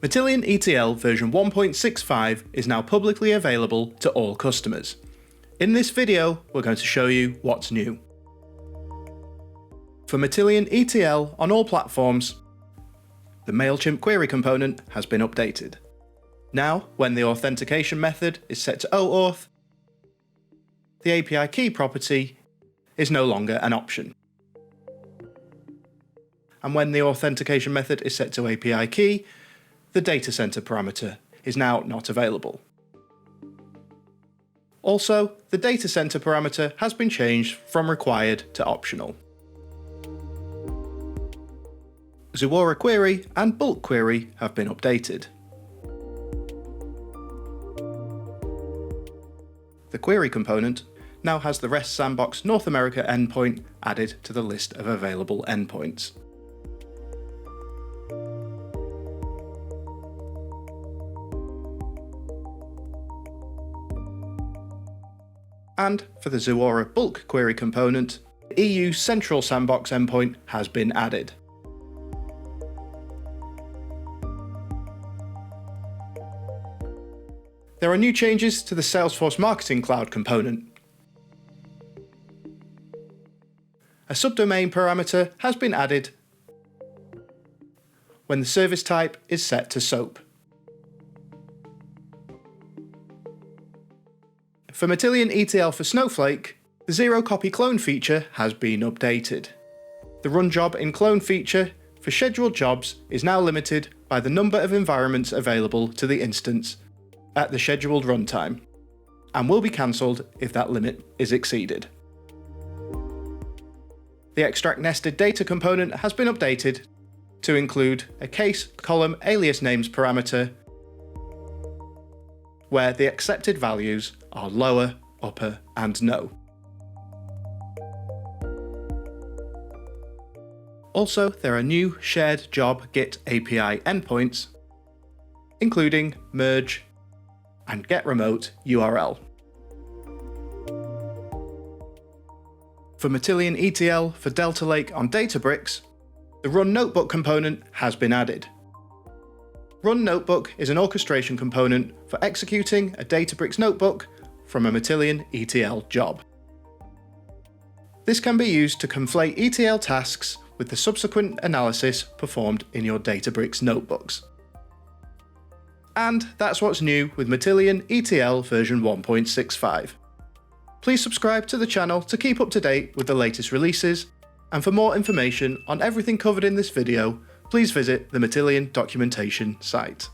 Matillion ETL version 1.65 is now publicly available to all customers. In this video, we're going to show you what's new. For Matillion ETL on all platforms, the Mailchimp Query component has been updated. Now, when the authentication method is set to OAuth, the API key property is no longer an option. And when the authentication method is set to API key, the data center parameter is now not available. Also, the data center parameter has been changed from required to optional. Zuora Query and Bulk Query have been updated. The Query component now has the REST Sandbox North America endpoint added to the list of available endpoints. And for the Zuora Bulk Query component, the EU Central Sandbox endpoint has been added. There are new changes to the Salesforce Marketing Cloud component. A subdomain parameter has been added when the service type is set to SOAP. For Matillion ETL for Snowflake, the zero copy clone feature has been updated. The run job in clone feature for scheduled jobs is now limited by the number of environments available to the instance at the scheduled runtime, and will be cancelled if that limit is exceeded. The extract nested data component has been updated to include a case column alias names parameter where the accepted values are lower, upper, and no. Also, there are new Shared Job Git API endpoints, including merge and get remote URL. For Matillion ETL for Delta Lake on Databricks, the Run Notebook component has been added. Run Notebook is an orchestration component for executing a Databricks notebook from a Matillion ETL job. This can be used to conflate ETL tasks with the subsequent analysis performed in your Databricks notebooks. And that's what's new with Matillion ETL version 1.65. Please subscribe to the channel to keep up to date with the latest releases, and for more information on everything covered in this video, please visit the Matillion documentation site.